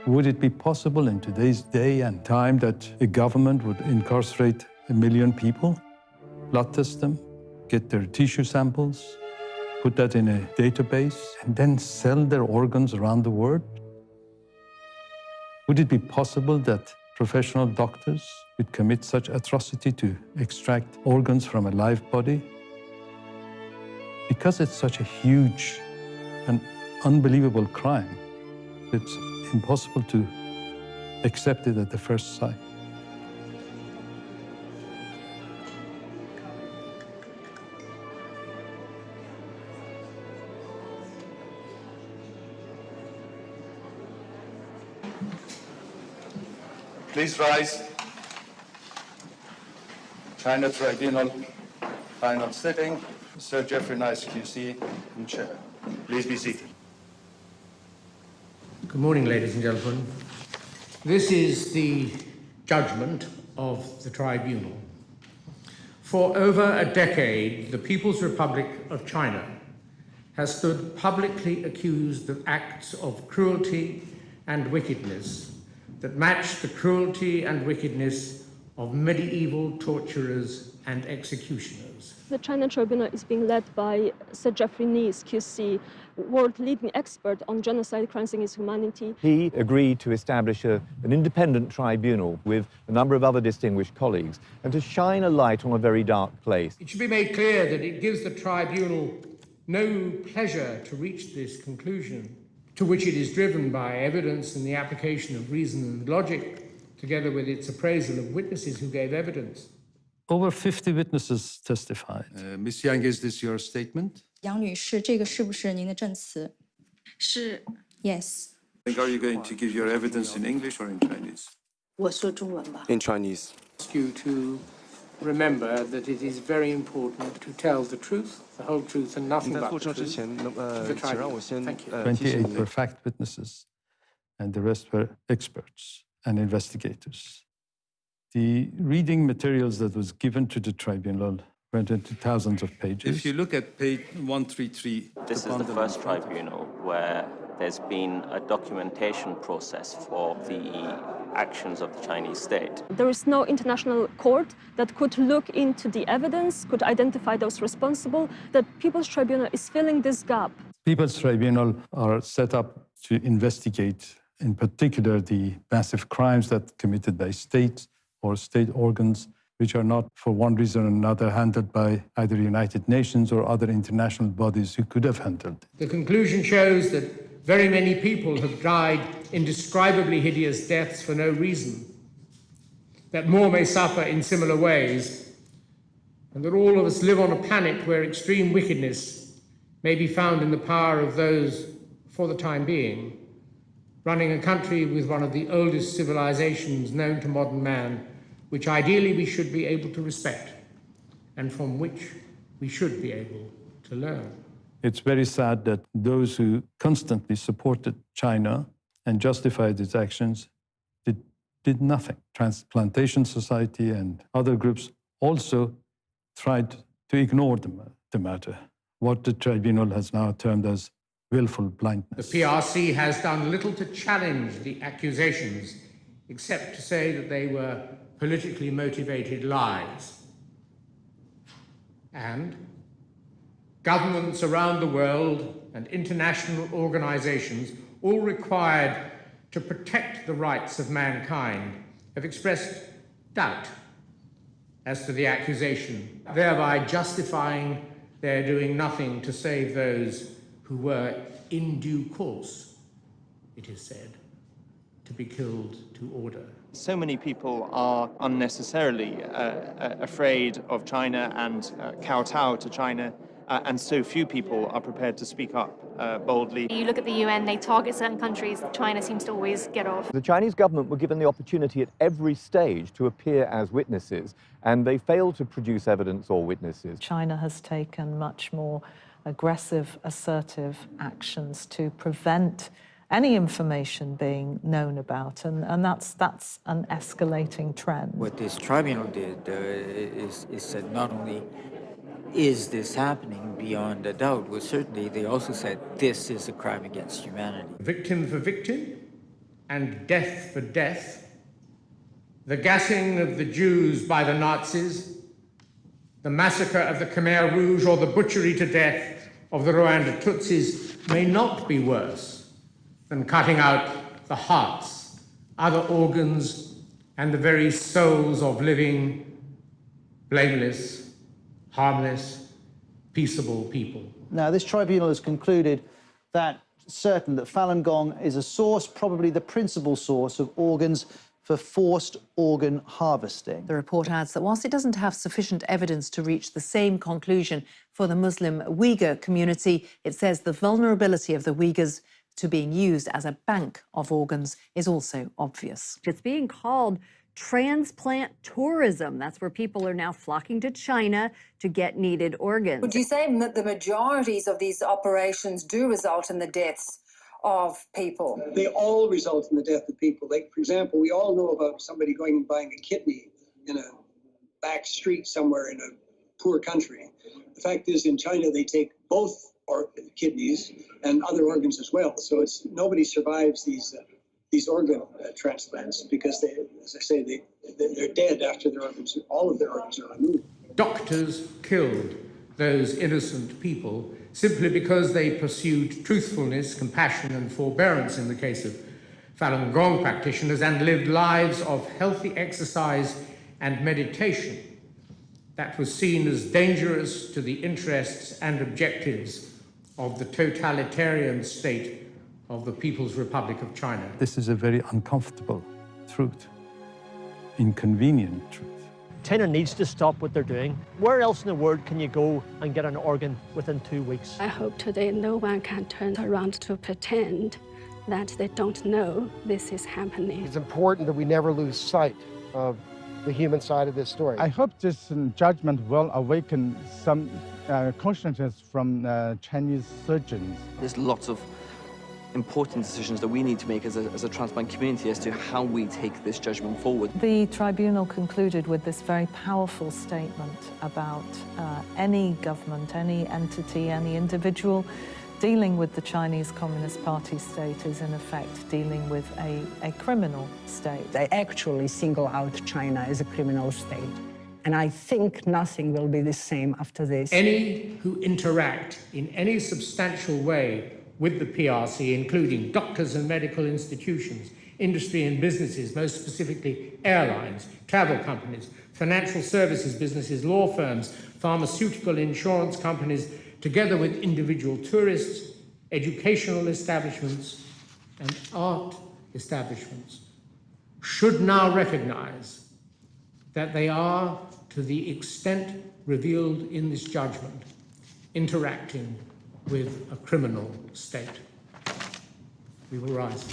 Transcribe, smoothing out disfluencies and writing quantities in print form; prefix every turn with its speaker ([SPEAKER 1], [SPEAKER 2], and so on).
[SPEAKER 1] Would it be possible in today's day and time that a government would incarcerate 1 million people, blood test them, get their tissue samples, put that in a database, and then sell their organs around the world? Would it be possible that professional doctors would commit such atrocity to extract organs from a live body? Because it's such a huge and unbelievable crime, it's impossible to accept it at the first sight. Please rise. China Tribunal, final sitting. Sir Jeffrey Nice, QC, and Chair. Please be seated.
[SPEAKER 2] Good morning, ladies and gentlemen. This is the judgment of the tribunal. For over a decade, the People's Republic of China has stood publicly accused of acts of cruelty and wickedness that match the cruelty and wickedness of medieval torturers and executioners.
[SPEAKER 3] The China Tribunal is being led by Sir Jeffrey Nice, QC, world-leading expert on genocide, crimes against humanity.
[SPEAKER 4] He agreed to establish an independent tribunal with a number of other distinguished colleagues and to shine a light on a very dark place.
[SPEAKER 2] It should be made clear that it gives the tribunal no pleasure to reach this conclusion, to which it is driven by evidence and the application of reason and logic, together with its appraisal of witnesses who gave evidence.
[SPEAKER 1] Over 50 witnesses testified. Ms. Yang, is this your statement?
[SPEAKER 5] 杨女士，这个是不是您的证词？
[SPEAKER 6] 是。
[SPEAKER 5] Yes.
[SPEAKER 1] Are you going to give your evidence in English or in Chinese?
[SPEAKER 6] 我说中文吧。
[SPEAKER 7] In Chinese.
[SPEAKER 2] Ask you to remember that it is very important to tell the truth, the whole truth, and nothing but the truth.
[SPEAKER 1] 28 were fact witnesses, and the rest were experts and investigators. The reading materials that was given to the tribunal went into thousands of pages. If you look at page 133...
[SPEAKER 8] This is the first tribunal where there's been a documentation process for the actions of the Chinese state.
[SPEAKER 3] There is no international court that could look into the evidence, could identify those responsible. The People's Tribunal is filling this gap.
[SPEAKER 1] People's Tribunal are set up to investigate, in particular, the massive crimes that committed by states or state organs, which are not, for one reason or another, handled by either United Nations or other international bodies who could have handled it.
[SPEAKER 2] The conclusion shows that very many people have died indescribably hideous deaths for no reason, that more may suffer in similar ways, and that all of us live on a planet where extreme wickedness may be found in the power of those, for the time being, running a country with one of the oldest civilizations known to modern man, which ideally we should be able to respect, and from which we should be able to learn.
[SPEAKER 1] It's very sad that those who constantly supported China and justified its actions did nothing. Transplantation Society and other groups also tried to ignore the matter, what the tribunal has now termed as willful blindness.
[SPEAKER 2] The PRC has done little to challenge the accusations, except to say that they were politically motivated lies. And governments around the world and international organizations, all required to protect the rights of mankind, have expressed doubt as to the accusation, thereby justifying their doing nothing to save those who were in due course, it is said, to be killed to order.
[SPEAKER 9] So many people are unnecessarily afraid of China and kowtow to China, and so few people are prepared to speak up boldly.
[SPEAKER 6] You look at the UN, they target certain countries. China seems to always get off.
[SPEAKER 4] The Chinese government were given the opportunity at every stage to appear as witnesses, and they failed to produce evidence or witnesses.
[SPEAKER 10] China has taken much more aggressive, assertive actions to prevent any information being known about, and that's an escalating trend.
[SPEAKER 11] What this tribunal did is said not only is this happening beyond a doubt, well, certainly they also said this is a crime against humanity.
[SPEAKER 2] Victim for victim, and death for death, the gassing of the Jews by the Nazis, the massacre of the Khmer Rouge, or the butchery to death of the Rwanda Tutsis may not be worse than cutting out the hearts, other organs, and the very souls of living, blameless, harmless, peaceable people.
[SPEAKER 7] Now, this tribunal has concluded that certain that Falun Gong is a source, probably the principal source of organs for forced organ harvesting.
[SPEAKER 12] The report adds that whilst it doesn't have sufficient evidence to reach the same conclusion for the Muslim Uyghur community, it says the vulnerability of the Uyghurs to being used as a bank of organs is also obvious.
[SPEAKER 13] It's being called transplant tourism. That's where people are now flocking to China to get needed organs.
[SPEAKER 14] Would you say that the majorities of these operations do result in the deaths of people?
[SPEAKER 15] They all result in the death of people. Like, for example, we all know about somebody going and buying a kidney in a back street somewhere in a poor country. The fact is, in China, they take both kidneys and other organs as well. So nobody survives these organ transplants because they, as I say, they're dead after all of their organs are removed.
[SPEAKER 2] Doctors killed those innocent people simply because they pursued truthfulness, compassion, and forbearance in the case of Falun Gong practitioners and lived lives of healthy exercise and meditation that was seen as dangerous to the interests and objectives of the totalitarian state of the People's Republic of China.
[SPEAKER 1] This is a very uncomfortable truth, inconvenient truth.
[SPEAKER 16] China needs to stop what they're doing. Where else in the world can you go and get an organ within 2 weeks?
[SPEAKER 17] I hope today no one can turn around to pretend that they don't know this is happening.
[SPEAKER 18] It's important that we never lose sight of the human side of this story.
[SPEAKER 19] I hope this judgment will awaken some consciousness from Chinese surgeons.
[SPEAKER 20] There's lots of important decisions that we need to make as a transplant community as to how we take this judgment forward.
[SPEAKER 10] The tribunal concluded with this very powerful statement about any government, any entity, any individual dealing with the Chinese Communist Party state is in effect dealing with a criminal state.
[SPEAKER 21] They actually single out China as a criminal state. And I think nothing will be the same after this.
[SPEAKER 2] Any who interact in any substantial way with the PRC, including doctors and medical institutions, industry and businesses, most specifically airlines, travel companies, financial services businesses, law firms, pharmaceutical insurance companies, together with individual tourists, educational establishments, and art establishments, should now recognize that they are, to the extent revealed in this judgment, interacting with a criminal state. We will rise.